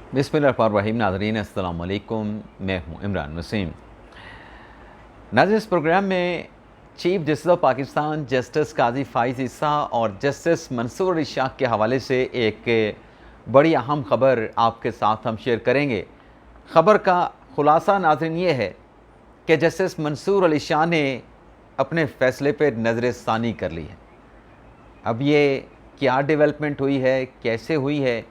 बिस्मिल्लाहिर्रहमानिर्रहीम। नाज़रीन अस्सलाम वालेकुम, मैं हूँ इमरान वसीम। नाज़रीन, इस प्रोग्राम में chief justice of Pakistan justice Qazi Faez Isa और जस्टिस मंसूर अली शाह के हवाले से एक बड़ी अहम ख़बर आपके साथ हम शेयर करेंगे। ख़बर का ख़ुलासा नाज़रीन ये है कि जस्टिस मंसूर अली शाह ने अपने फ़ैसले पर नज़र-ए-फ़ानी कर ली है। अब ये क्या डेवलपमेंट हुई है, कैसे हुई है,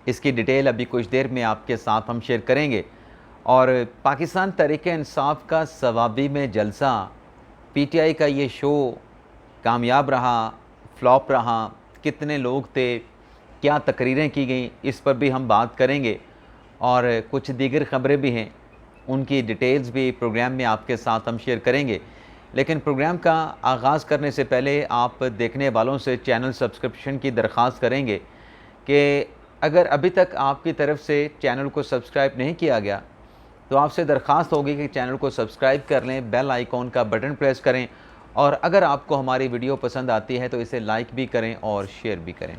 इसकी डिटेल अभी कुछ देर में आपके साथ हम शेयर करेंगे। और पाकिस्तान तहरीक-ए-इंसाफ का सवाबी में जलसा, पीटीआई का ये शो कामयाब रहा, फ्लॉप रहा, कितने लोग थे, क्या तकरीरें की गईं, इस पर भी हम बात करेंगे। और कुछ दीगर ख़बरें भी हैं, उनकी डिटेल्स भी प्रोग्राम में आपके साथ हम शेयर करेंगे। लेकिन प्रोग्राम का आगाज़ करने से पहले आप देखने वालों से चैनल सब्सक्रिप्शन की दरख्वास्त करेंगे कि अगर अभी तक आपकी तरफ से चैनल को सब्सक्राइब नहीं किया गया तो आपसे दरख्वास्त होगी कि चैनल को सब्सक्राइब कर लें, बेल आइकॉन का बटन प्रेस करें और अगर आपको हमारी वीडियो पसंद आती है तो इसे लाइक भी करें और शेयर भी करें।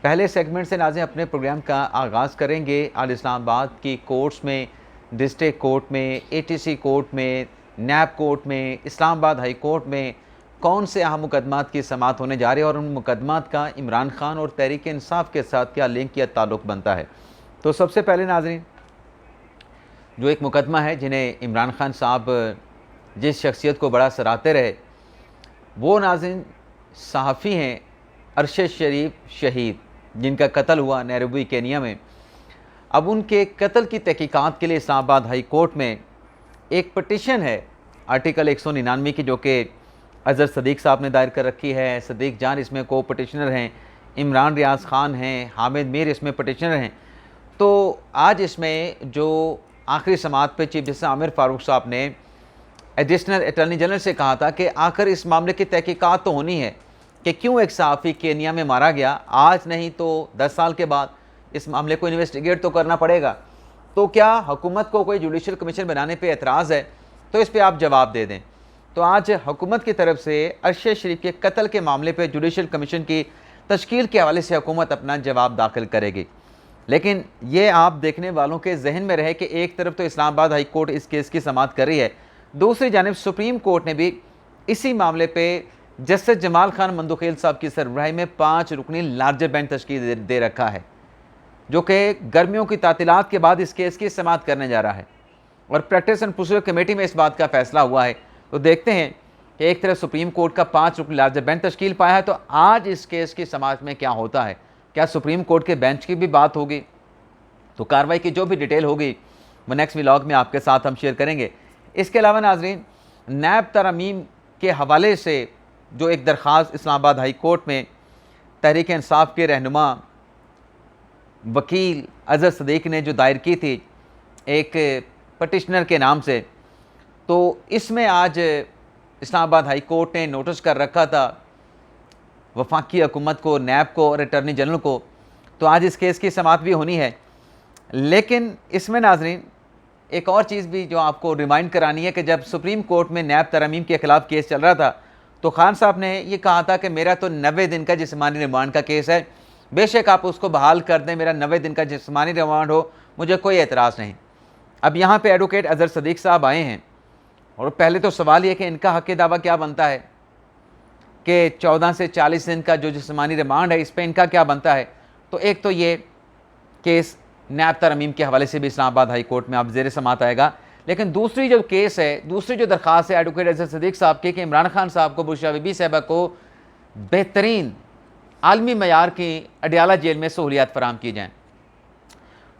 पहले सेगमेंट से नाज़रीन अपने प्रोग्राम का आगाज़ करेंगे। आज इस्लामाबाद की कोर्ट्स में, डिस्ट्रिक्ट कोर्ट में, एटीसी कोर्ट में, नैब कोर्ट में, इस्लामाबाद हाई कोर्ट में कौन से अहम मुकदमात की समाअत होने जा रही है और उन मुकदमात का इमरान खान और तहरीक इंसाफ के साथ क्या लिंक या ताल्लुक़ बनता है। तो सबसे पहले नाज़रीन, जो एक मुकदमा है जिन्हें इमरान खान साहब जिस शख्सियत को बड़ा सराहते रहे, वो नाज़रीन सहाफ़ी हैं अरशद शरीफ शहीद, जिनका कत्ल हुआ नैरोबी केनिया में। अब उनके कत्ल की तहकीकात के लिए इस्लामाबाद हाई कोर्ट में एक पटिशन है आर्टिकल 199 की, जो कि अज़हर सदीक़ साहब ने दायर कर रखी है। सदीक़ जान इसमें को पटिशनर हैं, इमरान रियाज़ ख़ान हैं, हामिद मीर इसमें पटिशनर हैं। तो आज इसमें जो आखिरी समाअत पे चीफ जस्टिस आमिर फ़ारूक साहब ने एडिशनल अटॉर्नी जनरल से कहा था कि आखिर इस मामले की तहकीकात तो होनी है कि क्यों एक सहाफ़ी केनिया में मारा गया, आज नहीं तो 10 साल के बाद इस मामले को इन्वेस्टिगेट तो करना पड़ेगा। तो क्या हुकूमत को कोई जुडिशल कमीशन बनाने पर एतराज़ है, तो इस पर आप जवाब दे दें। तो आज हुकूमत की तरफ से अरशद शरीफ के कत्ल के मामले पर जुडिशल कमीशन की तश्कील के हवाले से हुकूमत अपना जवाब दाखिल करेगी। लेकिन ये आप देखने वालों के जहन में रहे कि एक तरफ तो इस्लामाबाद हाई कोर्ट इस केस की समाअत कर रही है, दूसरी जानिब सुप्रीम कोर्ट ने भी इसी मामले पे जस्टिस जमाल खान मंदोखेल साहब की सरबराही में 5 रुकनी लार्जर बेंच तश्कील दे रखा है, जो कि गर्मियों की तातीलात के बाद इस केस की समाअत करने जा रहा है। और प्रैक्टिस एंड प्रोसीजर कमेटी में इस बात का फैसला हुआ है। तो देखते हैं कि एक तरफ सुप्रीम कोर्ट का 5 रुकनी लार्जर बेंच तश्कील पाया है, तो आज इस केस की समाअत में क्या होता है, क्या सुप्रीम कोर्ट के बेंच की भी बात होगी। तो कार्रवाई की जो भी डिटेल होगी वो नेक्स्ट व्लॉग में आपके साथ हम शेयर करेंगे। इसके अलावा नाजरीन, नैब तरमीम के हवाले से जो एक दरख्वास्त इस्लामाबाद हाई कोर्ट में तहरीक इंसाफ के रहनुमा वकील अज़हर सदीक़ ने जो दायर की थी एक पटिशनर के नाम से, तो इसमें आज इस्लामाबाद हाई कोर्ट ने नोटिस कर रखा था वफाकी हुकूमत को, नैब को और अटॉर्नी जनरल को। तो आज इस केस की समाअत भी होनी है। लेकिन इसमें नाजरीन एक और चीज़ भी जो आपको रिमाइंड करानी है कि जब सुप्रीम कोर्ट में नैब तरमीम के ख़िलाफ़ केस चल रहा था तो खान साहब ने ये कहा था कि मेरा तो 90 दिन का जिस्मानी रिमांड का केस है, बेशक आप उसको बहाल कर दें, मेरा 90 दिन का जिस्मानी रिमांड हो, मुझे कोई एतराज़ नहीं। अब यहाँ पे एडवोकेट अज़हर सदीक़ साहब आए हैं और पहले तो सवाल ये कि इनका हक़ दावा क्या बनता है कि 14 से 40 दिन का जो जिस्मानी रिमांड है इस पर इनका क्या बनता है। तो एक तो ये केस नैब तरमीम के हवाले से भी इस्लामाबाद हाई कोर्ट में अब ज़ेर समाअत आएगा। लेकिन दूसरी जो केस है, दूसरी जो दरख्वास्त है एडवोकेट अज़हर सदीक़ साहब की कि इमरान खान साहब को, बुशरा बीबी साहबा को बेहतरीन आलमी मयार की अडियाला जेल में सहूलियात फराम की जाएँ,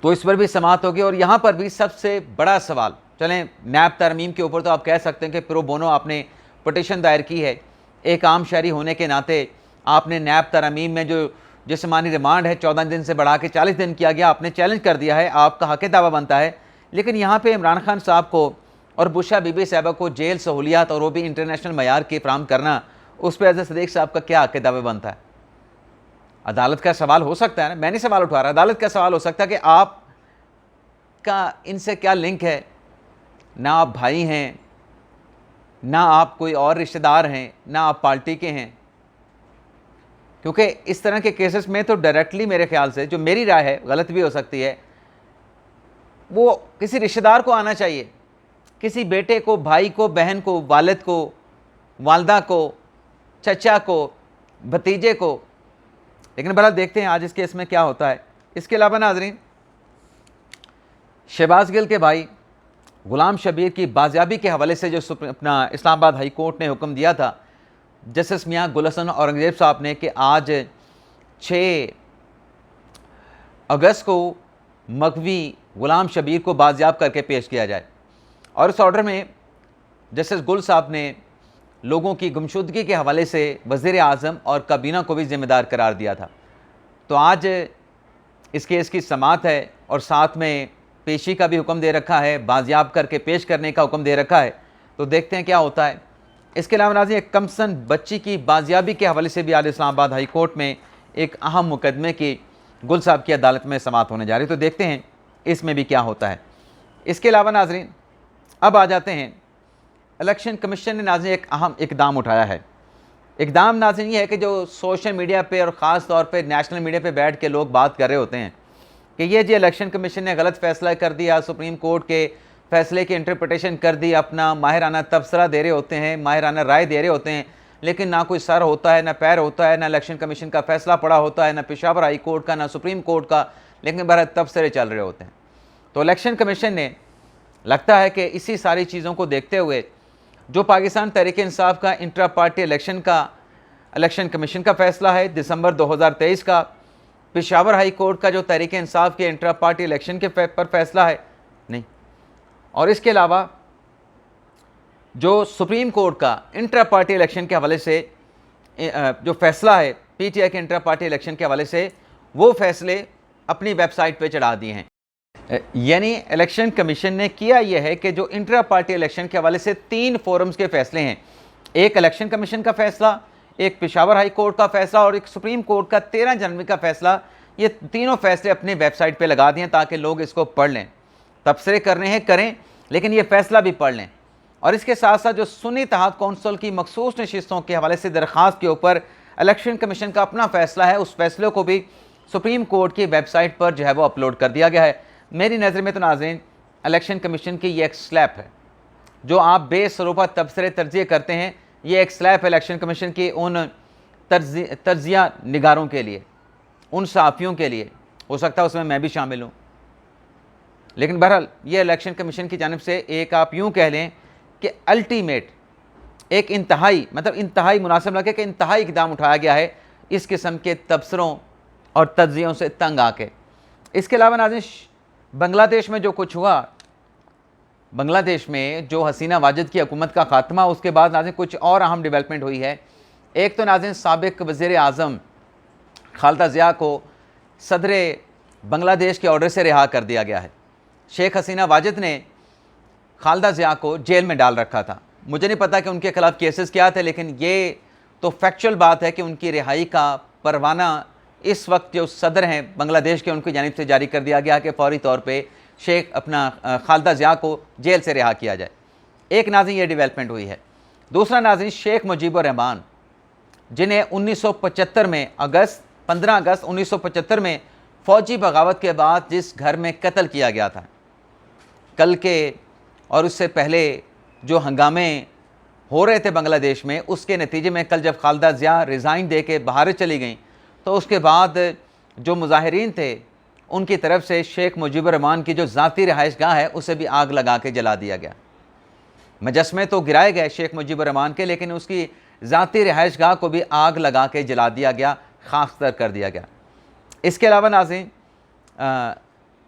तो इस पर भी समाअत होगी। और यहाँ पर भी सबसे बड़ा सवाल, चलें नैब तरमीम के ऊपर तो आप कह सकते हैं कि प्रो बोनो आपने पटिशन दायर की है, एक आम शहरी होने के नाते आपने नैब तरमीम में जो जिस्मानी रिमांड है 14 दिन से बढ़ा के 40 दिन किया गया, आपने चैलेंज कर दिया है, आपका हक़ दावा बनता है। लेकिन यहाँ पे इमरान खान साहब को और बुशरा बीबी साहबा को जेल सहूलियात और वो भी इंटरनेशनल मयार के फराहम करना, उस पर अज़हर सदीक़ साहब का क्या हक़ दावा बनता है। अदालत का सवाल हो सकता है ना, मैं नहीं सवाल उठा रहा, अदालत का सवाल हो सकता है कि आपका इनसे क्या लिंक है, ना आप भाई हैं, ना आप कोई और रिश्तेदार हैं, ना आप पार्टी के हैं। क्योंकि इस तरह के केसेस में तो डायरेक्टली मेरे ख्याल से, जो मेरी राय है, गलत भी हो सकती है, वो किसी रिश्तेदार को आना चाहिए, किसी बेटे को, भाई को, बहन को, वालिद को, वालदा को, चचा को, भतीजे को। लेकिन बहरहाल देखते हैं आज इस केस में क्या होता है। इसके अलावा नाजरीन, शहबाज गिल के भाई गुलाम शबीर की बाजियाबी के हवाले से जो अपना इस्लामाबाद हाई कोर्ट ने हुक्म दिया था जस्टिस मियां गुल हसन औरंगजेब साहब ने कि आज 6 अगस्त को मगवी गुलाम शबीर को बाजियाब करके पेश किया जाए, और इस ऑर्डर में जस्टिस गुल साहब ने लोगों की गुमशुदगी के हवाले से वज़ीर आज़म और काबीना को भी ज़िम्मेदार करार दिया था। तो आज इस केस की समाअत है और साथ में पेशी का भी हुक्म दे रखा है, बाजियाब करके पेश करने का हुक्म दे रखा है। तो देखते हैं क्या होता है। इसके अलावा नाज़रीन, एक कमसन बच्ची की बाजियाबी के हवाले से भी आज इस्लामाबाद हाई कोर्ट में एक अहम मुकदमे की गुल साहब की अदालत में समाअत होने जा रही है। तो देखते हैं इसमें भी क्या होता है। इसके अलावा नाज़रीन, अब आ जाते हैं, इलेक्शन कमीशन ने नाज़रीन एक अहम इकदाम उठाया है। इकदाम नाज़रीन ये है कि जो सोशल मीडिया पे और ख़ास तौर पे नेशनल मीडिया पे बैठ के लोग बात कर रहे होते हैं कि ये जी इलेक्शन कमीशन ने गलत फ़ैसला कर दिया, सुप्रीम कोर्ट के फ़ैसले की इंटरप्रटेशन कर दी, अपना माहिराना तबसरा दे रहे होते हैं, माहिराना राय दे रहे होते हैं, लेकिन ना कोई सर होता है, ना पैर होता है, ना इलेक्शन कमीशन का फ़ैसला पड़ा होता है, ना पेशावर हाई कोर्ट का, ना सुप्रीम कोर्ट का, लेकिन बहरहाल तबसरे चल रहे होते हैं। तो इलेक्शन कमीशन ने, लगता है कि इसी सारी चीज़ों को देखते हुए जो पाकिस्तान तहरीक इंसाफ का इंट्रा पार्टी इलेक्शन कमीशन का फ़ैसला है दिसंबर 2023 का, पेशावर हाई कोर्ट का जो तहरीक इंसाफ के इंट्रा पार्टी इलेक्शन के पर फैसला है नहीं, और इसके अलावा जो सुप्रीम कोर्ट का इंट्रा पार्टी इलेक्शन के हवाले से जो फैसला है पीटीआई के इंट्रा पार्टी इलेक्शन के हवाले से, वो फैसले अपनी वेबसाइट पे चढ़ा दिए हैं। यानी इलेक्शन कमीशन ने किया यह है कि जो इंट्रा पार्टी इलेक्शन के हवाले से 3 फोरम्स के फैसले हैं, एक इलेक्शन कमीशन का फैसला, एक पेशावर हाई कोर्ट का फैसला और एक सुप्रीम कोर्ट का 13 जनवरी का फैसला, ये तीनों फैसले अपने वेबसाइट पे लगा दिए ताकि लोग इसको पढ़ लें, तबसरे करने हैं करें, लेकिन ये फैसला भी पढ़ लें। और इसके साथ साथ जो सुन्नी इत्तेहाद कौंसिल की मखसूस नशिस्तों के हवाले से दरख्वास्त के ऊपर इलेक्शन कमीशन का अपना फैसला है, उस फैसले को भी सुप्रीम कोर्ट की वेबसाइट पर जो है वो अपलोड कर दिया गया है। मेरी नज़र में तो नाज़रीन, इलेक्शन कमीशन की ये एक स्लैप है, जो आप बेसरोपा तबसरे तरजीह करते हैं, ये एक स्लैप है इलेक्शन कमीशन की उन तर्जिया निगारों के लिए, उन सहाफ़ियों के लिए। हो सकता है उसमें मैं भी शामिल हूँ, लेकिन बहरहाल ये इलेक्शन कमीशन की जानिब से एक आप यूँ कह लें कि अल्टीमेट, एक इंतहाई मुनासिब लगे कि इंतहाई इक़दाम उठाया गया है इस किस्म के तबसरों और तज्जियों से तंग आके। इसके अलावा नाज़रीन, बांग्लादेश में जो कुछ हुआ, बांग्लादेश में जो हसीना वाजिद की हुकूमत का खात्मा, उसके बाद नाज़रीन कुछ और अहम डेवलपमेंट हुई है। एक तो नाज़रीन साबिक वज़ीर आज़म खालिदा ज़िया को सदर बांग्लादेश के ऑर्डर से रिहा कर दिया गया है। शेख हसीना वाजिद ने खालिदा ज़िया को जेल में डाल रखा था। मुझे नहीं पता कि उनके खिलाफ केसेस क्या थे, लेकिन ये तो फैक्चुअल बात है कि उनकी रिहाई का परवाना इस वक्त जो सदर हैं बांग्लादेश के, उनकी जानिब से जारी कर दिया गया कि फौरी तौर पे खालिदा ज़िया को जेल से रिहा किया जाए। एक नाज़रीन ये डेवलपमेंट हुई है। दूसरा नाज़रीन, शेख मुजीबुर रहमान, जिन्हें 1975 में 15 अगस्त 1975 में फ़ौजी बगावत के बाद जिस घर में कत्ल किया गया था, कल के और उससे पहले जो हंगामे हो रहे थे बांग्लादेश में, उसके नतीजे में कल जब खालिदा ज़िया रिज़ाइन दे के बाहर चली गई, तो उसके बाद जो मुजाहिरीन थे उनकी तरफ से शेख मुजीबुर रहमान की जो ज़ाती रहाइशगाह है उसे भी आग लगा के जला दिया गया। मुजस्समे तो गिराए गए शेख मुजीबुर रहमान के, लेकिन उसकी ज़ाती रहाइशगाह को भी आग लगा के जला दिया गया, खाकतर कर दिया गया। इसके अलावा नाज़रीन,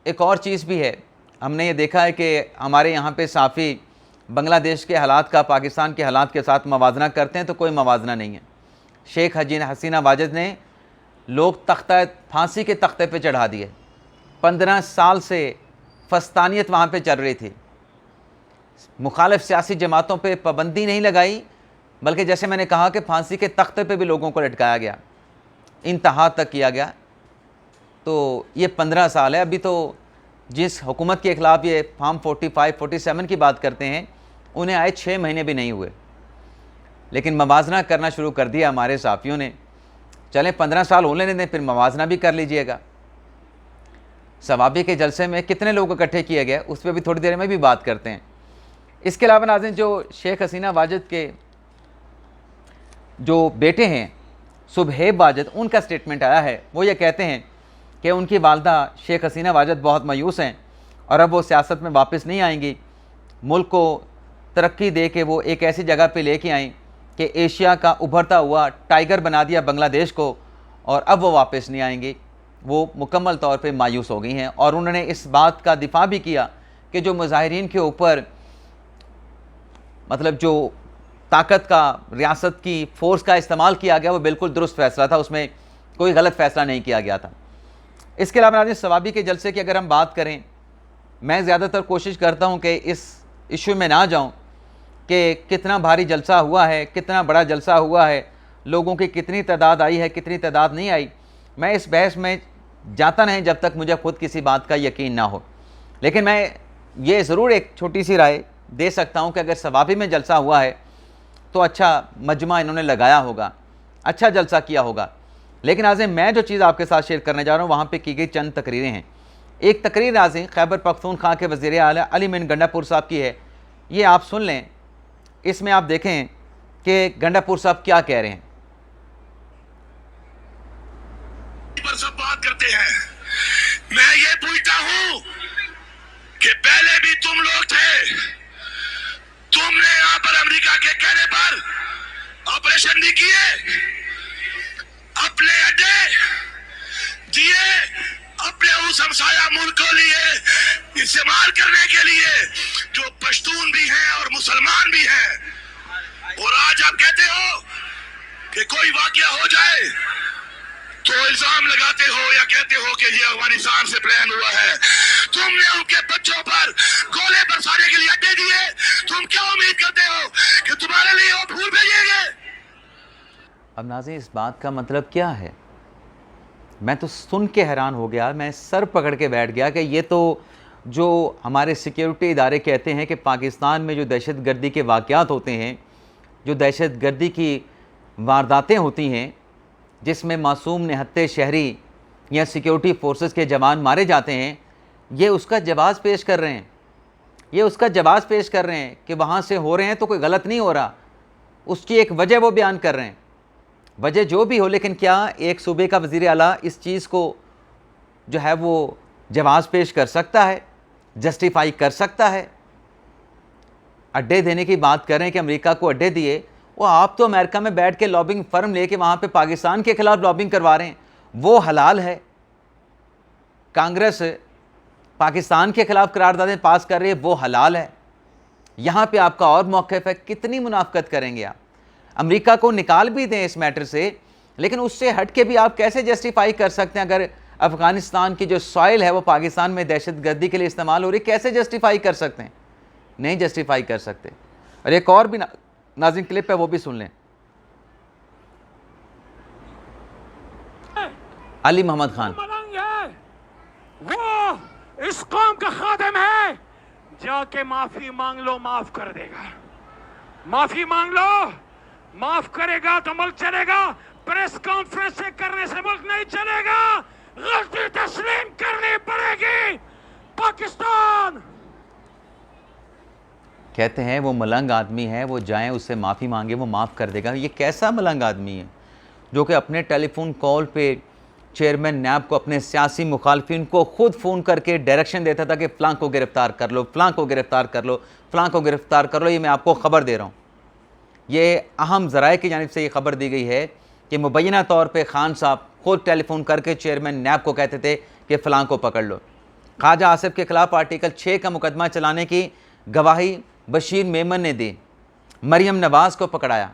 एक और चीज़ भी है। हमने ये देखा है कि हमारे यहाँ पे साफ़ी बांग्लादेश के हालात का पाकिस्तान के हालात के साथ मवाजना करते हैं, तो कोई मवाजना नहीं है। शेख हसीना वाजिद ने लोग फांसी के तख्ते पे चढ़ा दिए। 15 साल से फस्तानियत वहाँ पे चल रही थी। मुखालिफ सियासी जमातों पे पाबंदी नहीं लगाई, बल्कि जैसे मैंने कहा कि फांसी के तख्ते पे भी लोगों को लटकाया गया, इंतहा तक किया गया। तो ये 15 साल है। अभी तो जिस हुकूमत के ख़िलाफ़ ये फॉर्म 45, 47 की बात करते हैं, उन्हें आए 6 महीने भी नहीं हुए, लेकिन मवाजना करना शुरू कर दिया हमारे साफ़ियों ने। चलें 15 साल होने दें, फिर मवाजना भी कर लीजिएगा। सवाबी के जलसे में कितने लोग इकट्ठे किए गए, उस पर भी थोड़ी देर में भी बात करते हैं। इसके अलावा नाज़रीन, जो शेख हसीना वाजिद के जो बेटे हैं सुबहेब वाजिद, उनका स्टेटमेंट आया है। वो ये कहते हैं कि उनकी वालदा शेख हसीना वाजिद बहुत मायूस हैं और अब वो सियासत में वापस नहीं आएंगी। मुल्क को तरक्की दे के वो एक ऐसी जगह पे लेके आएँ कि एशिया का उभरता हुआ टाइगर बना दिया बांग्लादेश को, और अब वो वापस नहीं आएंगी। वो मुकम्मल तौर पे मायूस हो गई हैं और उन्होंने इस बात का दिफा भी किया कि जो मुजाहिरीन के ऊपर मतलब जो ताकत का, रियासत की फ़ोर्स का इस्तेमाल किया गया, वो बिल्कुल दुरुस्त फ़ैसला था, उसमें कोई गलत फ़ैसला नहीं किया गया था। इसके अलावा नाज़रीन, सवाबी के जलसे की अगर हम बात करें, मैं ज़्यादातर कोशिश करता हूँ कि इस इशू में ना जाऊँ कि कितना भारी जलसा हुआ है, कितना बड़ा जलसा हुआ है, लोगों की कितनी तादाद आई है, कितनी तादाद नहीं आई। मैं इस बहस में जाता नहीं जब तक मुझे खुद किसी बात का यकीन ना हो। लेकिन मैं ये ज़रूर एक छोटी सी राय दे सकता हूँ कि अगर सवाबी में जलसा हुआ है तो अच्छा मजमा इन्होंने लगाया होगा, अच्छा जलसा किया होगा। लेकिन आज मैं जो चीज़ आपके साथ शेयर करने जा रहा हूँ, वहाँ पे की गई चंद तकरीरें हैं। एक तकरीर आज खैबर पख्तूनख्वा के वज़ीर आला अली मीन गंडापुर साहब की है, ये आप सुन लें। इसमें आप देखें कि गंडापुर साहब क्या कह रहे हैं। पर सब बात करते हैं, मैं ये पूछता हूं कि पहले भी तुम लोग थे, तुमने यहां पर अमेरिका के कहने पर ऑपरेशन नहीं किए, अपने अड्डे दिए अपने उस हमसाया मुल्क को लिए इस्तेमाल करने के लिए जो पश्तून भी हैं और मुसलमान भी हैं। और आज आप कहते हो कि कोई वाकया हो जाए तो इल्जाम लगाते हो या कहते हो कि ये अफगानिस्तान से प्लान हुआ है। तुमने उनके बच्चों पर गोले बरसाने के लिए अड्डे दिए, तुम क्या उम्मीद करते हो कि तुम्हारे लिए वो फूल भेजेंगे? अब नाज़रीन, इस बात का मतलब क्या है? मैं तो सुन के हैरान हो गया, मैं सर पकड़ के बैठ गया कि ये तो जो हमारे सिक्योरिटी इदारे कहते हैं कि पाकिस्तान में जो दहशतगर्दी के वाक़यात होते हैं, जो दहशतगर्दी की वारदातें होती हैं, जिसमें मासूम निहत्ते शहरी या सिक्योरिटी फोर्सेस के जवान मारे जाते हैं, ये उसका जवाब पेश कर रहे हैं। ये उसका जवाब पेश कर रहे हैं कि वहाँ से हो रहे हैं तो कोई गलत नहीं हो रहा, उसकी एक वजह वो बयान कर रहे हैं। वजह जो भी हो, लेकिन क्या एक सूबे का वज़ीर आला इस चीज़ को जो है वो जवाब पेश कर सकता है, जस्टिफाई कर सकता है? अड्डे देने की बात कर रहे हैं कि अमेरिका को अड्डे दिए, वो आप तो अमेरिका में बैठ के लॉबिंग फर्म लेके वहाँ पे पाकिस्तान के खिलाफ लॉबिंग करवा रहे हैं, वो हलाल है। कांग्रेस पाकिस्तान के खिलाफ करारदादें पास कर रही है, वो हलाल है। यहाँ पे आपका और मौक़िफ़ है, कितनी मुनाफ़क़त करेंगे आप? अमेरिका को निकाल भी दें इस मैटर से, लेकिन उससे हट के भी आप कैसे जस्टिफाई कर सकते हैं अगर अफ़गानिस्तान की जो सॉइल है वो पाकिस्तान में दहशतगर्दी के लिए इस्तेमाल हो रही, कैसे जस्टिफाई कर सकते हैं? नहीं जस्टिफाई कर सकते। और एक और भी नाज़रीन क्लिप है, वो भी सुन लें। अली मोहम्मद खान, वो इस कौम का खादिम है, जाके माफी मांग लो, माफ कर देगा। माफी मांग लो, माफ करेगा तो मुल्क चलेगा। प्रेस कॉन्फ्रेंस से करने से मुल्क नहीं चलेगा, गलती तस्लीम करनी पड़ेगी। पाकिस्तान कहते हैं वो मलंग आदमी है, वो जाएं उससे माफ़ी मांगे, वो माफ़ कर देगा। ये कैसा मलंग आदमी है जो कि अपने टेलीफोन कॉल पे चेयरमैन नैब को, अपने सियासी मुखालफिन को खुद फ़ोन करके डायरेक्शन देता था कि फ़लाँ को गिरफ़्तार कर लो, फ़लाँ को गिरफ़्तार कर लो, फ़लाँ को गिरफ़्तार कर लो। ये मैं आपको ख़बर दे रहा हूँ, ये अहम ज़राए की जानिब से ये ख़बर दी गई है कि मुबैना तौर पे खान साहब खुद टेलीफोन करके चेयरमैन नैब को कहते थे कि फ़लाँ को पकड़ लो। ख्वाजा आसिफ के ख़िलाफ़ आर्टिकल 6 का मुकदमा चलाने की गवाही बशीर मेमन ने दी, मरियम नवाज़ को पकड़ाया।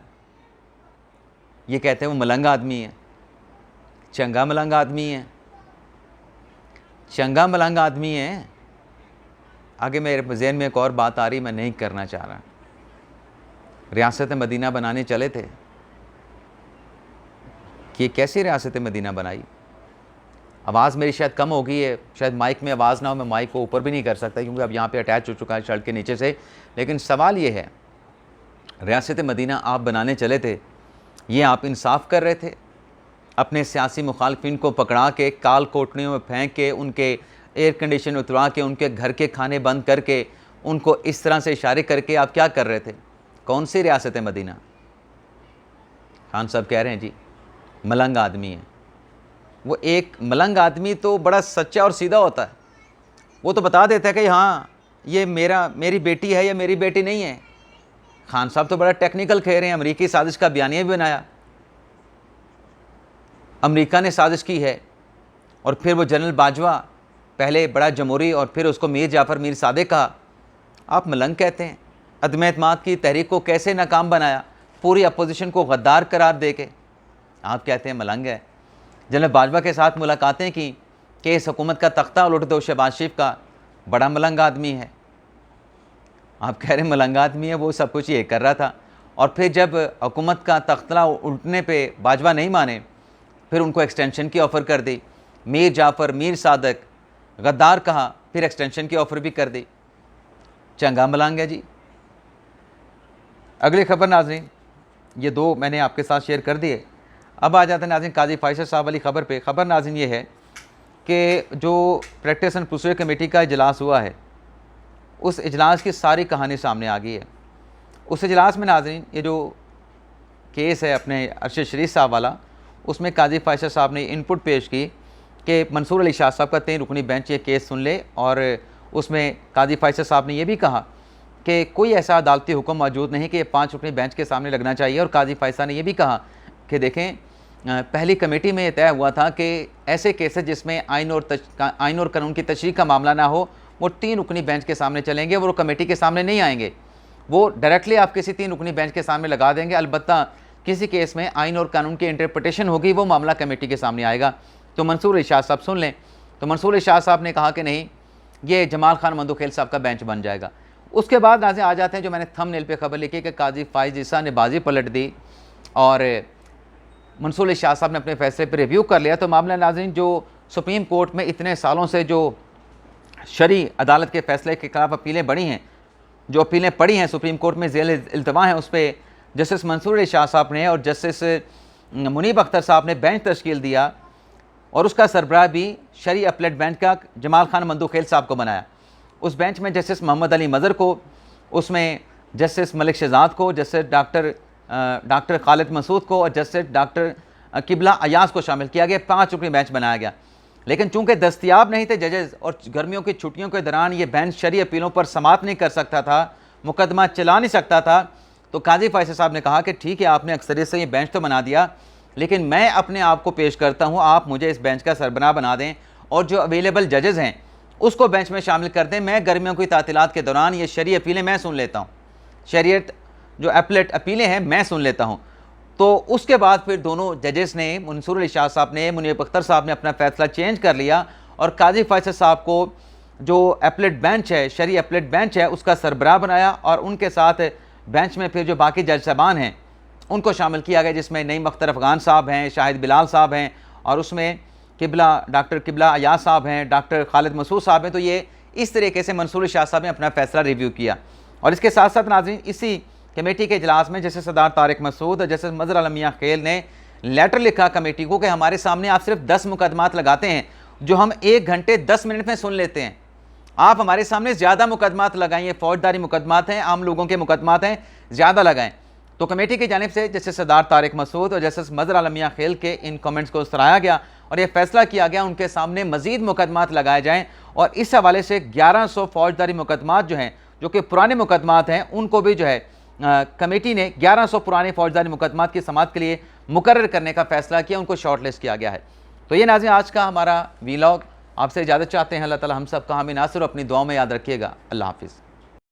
ये कहते हैं वो मलंग आदमी है, चंगा मलंग आदमी है, चंगा मलंग आदमी है। आगे मेरे ज़हन में एक और बात आ रही, मैं नहीं करना चाह रहा। रियासत मदीना बनाने चले थे कि कैसी रियासत मदीना बनाई। आवाज़ मेरी शायद कम हो गई है, शायद माइक में आवाज़ ना हो, मैं माइक को ऊपर भी नहीं कर सकता क्योंकि अब यहाँ पे अटैच हो चुका है शर्ट के नीचे से। लेकिन सवाल ये है, रियासत मदीना आप बनाने चले थे, ये आप इंसाफ कर रहे थे? अपने सियासी मुखालफिन को पकड़ा के काल कोटनियों में फेंक के उनके एयर कंडीशन उतरवा के, उनके घर के खाने बंद करके, उनको इस तरह से इशारे करके आप क्या कर रहे थे? कौन सी रियासत है मदीना? खान साहब कह रहे हैं जी मलंग आदमी है। वो एक मलंग आदमी तो बड़ा सच्चा और सीधा होता है, वो तो बता देता है कि हाँ ये मेरी बेटी है या मेरी बेटी नहीं है। खान साहब तो बड़ा टेक्निकल कह रहे हैं, अमेरिकी साजिश का बयानिया भी बनाया, अमेरिका ने साजिश की है। और फिर वो जनरल बाजवा पहले बड़ा जमहूरी और फिर उसको मीर जाफ़र मीर सादिक कहा। आप मलंग कहते हैं। अदम एतमाद की तहरीक को कैसे नाकाम बनाया, पूरी अपोजिशन को गद्दार करार दे के, आप कहते हैं मलंग है। जनरल बाजवा के साथ मुलाकातें की कि इस हुकूमत का तख्ता उलट दो शहबाज शरीफ का, बड़ा मलंग आदमी है। आप कह रहे हैं मलंग आदमी है, वो सब कुछ ये कर रहा था। और फिर जब हुकूमत का तख्ता उल्टने पे बाजवा नहीं माने, फिर उनको एक्सटेंशन की ऑफ़र कर दी। मीर जाफ़र मीर सादिक गद्दार कहा, फिर एक्सटेंशन की ऑफ़र भी कर दी। चंगा मलंग है जी। अगली खबर नाज़रीन, ये दो मैंने आपके साथ शेयर कर दिए। अब आ जाते हैं नाज़रीन काजी फैसल साहब वाली खबर पे। खबर नाज़रीन ये है कि जो प्रैक्टिस एंड प्रोसीजर कमेटी का इजलास हुआ है, उस इजलास की सारी कहानी सामने आ गई है। उस इजलास में नाज़रीन ये जो केस है अपने अरशद शरीफ साहब वाला, उसमें काजी फैसल साहब ने इनपुट पेश की कि मंसूर अली शाह साहब का 3 रुकनी बेंच ये केस सुन ले। और उसमें काजी फैसल साहब ने यह भी कहा कि कोई ऐसा अदालती हुक्म मौजूद नहीं कि 5 रुकनी बेंच के सामने लगना चाहिए। और काजी फैसल ने यह भी कहा कि देखें, पहली कमेटी में यह तय हुआ था कि ऐसे केसेस जिसमें आइन और कानून की तशरीह का मामला ना हो, वो 3 रुकनी बेंच के सामने चलेंगे, वो कमेटी के सामने नहीं आएंगे। वो डायरेक्टली आप किसी 3 रुकनी बेंच के सामने लगा देंगे। अलबत्ता किसी केस में आइन और कानून की इंटरप्रिटेशन होगी, वो मामला कमेटी के सामने आएगा। तो मंसूर अली शाह साहब सुन लें। तो मंसूर अली शाह साहब ने कहा कि नहीं, ये जमाल खान मंदोखेल साहब का बेंच बन जाएगा। उसके बाद नाज़रीन आ जाते हैं जो मैंने थंबनेल पे खबर लिखी कि काजी फाइज ईसा ने बाजी पलट दी और मंसूर अली शाह साहब ने अपने फैसले पर रिव्यू कर लिया। तो मामला नाज़रीन जो सुप्रीम कोर्ट में इतने सालों से जो शरई अदालत के फैसले के खिलाफ अपीलें बढ़ी हैं, जो अपीलें पड़ी हैं सुप्रीम कोर्ट में ज़ेल इल्तवा हैं, उस पर जस्टिस मंसूर अली शाह साहब ने और जस्टिस मुनीब अख्तर साहब ने बेंच तश्कील दिया और उसका सरबराह भी शरई अपलेट बेंच का जमाल खान मंदोखेल साहब को बनाया। उस बेंच में जस्टिस मोहम्मद अली मज़र को, उसमें जस्टिस मलिक शहजाद को, जस्टिस डॉक्टर खालिद मसूद को और जस्टिस डॉक्टर किबला अयाज को शामिल किया गया। 5 रुकनी बेंच बनाया गया। लेकिन चूंकि दस्तयाब नहीं थे जजेस और गर्मियों की छुट्टियों के दौरान ये बेंच शरई अपीलों पर समाअत नहीं कर सकता था, मुकदमा चला नहीं सकता था, तो काजी फैसल साहब ने कहा कि ठीक है, आपने अक्सरियत से ये बेंच तो बना दिया, लेकिन मैं अपने आप को पेश करता हूँ, आप मुझे इस बेंच का सरबराह बना दें और जो अवेलेबल जजेस हैं उसको बेंच में शामिल कर दें। मैं गर्मियों की तातीलात के दौरान ये शरई अपीलें मैं सुन लेता हूँ, शरीयत जो अपलेट अपीलें हैं मैं सुन लेता हूँ। तो उसके बाद फिर दोनों जजेस ने, मंसूर अली शाह साहब ने, मुनीब अख्तर साहब ने अपना फैसला चेंज कर लिया और काजी फैसल साहब को जो अपलेट बेंच है, शरई अपलेट बेंच है, उसका सरबराह बनाया और उनके साथ बेंच में फिर जो बाकी जज साहबान हैं उनको शामिल किया गया, जिसमें नईम अख्तर अफ़गान साहब हैं, शाहिद बिलाल साहब हैं और उसमें डॉक्टर किबला अयाज साहब हैं, डॉक्टर खालिद मसूद साहब हैं। तो ये इस तरीके से मंसूर अली शाह साहब ने अपना फैसला रिव्यू किया। और इसके साथ साथ नाज़रीन इसी कमेटी के इजलास में जैसे सरदार तारिक मसूद और जैसे मज़हर आलम मियां खेल ने लेटर लिखा कमेटी को कि हमारे सामने आप सिर्फ 10 मुकदमात लगाते हैं जो हम 1 घंटे 10 मिनट में सुन लेते हैं। आप हमारे सामने ज़्यादा मुकदमात लगाएं, फौजदारी मुकदमात हैं, आम लोगों के मुकदमात हैं, ज़्यादा लगाएं। तो कमेटी की जानिब से जैसे सरदार तारिक मसूद और जैसे मज़हर आलम मियां खेल के इन कमेंट्स को सराहा गया और यह फैसला किया गया उनके सामने मज़ीद मुकदमात लगाए जाएँ। और इस हवाले से 1100 फौजदारी मुकदमात जो हैं, जो कि पुराने मुकदमात हैं, उनको भी जो है कमेटी ने 1100 पुराने फौजदारी मुकदमात की समाअत के लिए मुकर्रर करने का फ़ैसला किया, उनको शॉर्ट लिस्ट किया गया है। तो ये नाज़रीन आज का हमारा वीलॉग, आपसे इजाज़त चाहते हैं। अल्लाह ताला हम सब का हमें नासिर अपनी दुआओं में याद रखिएगा। अल्लाह हाफ़िज़।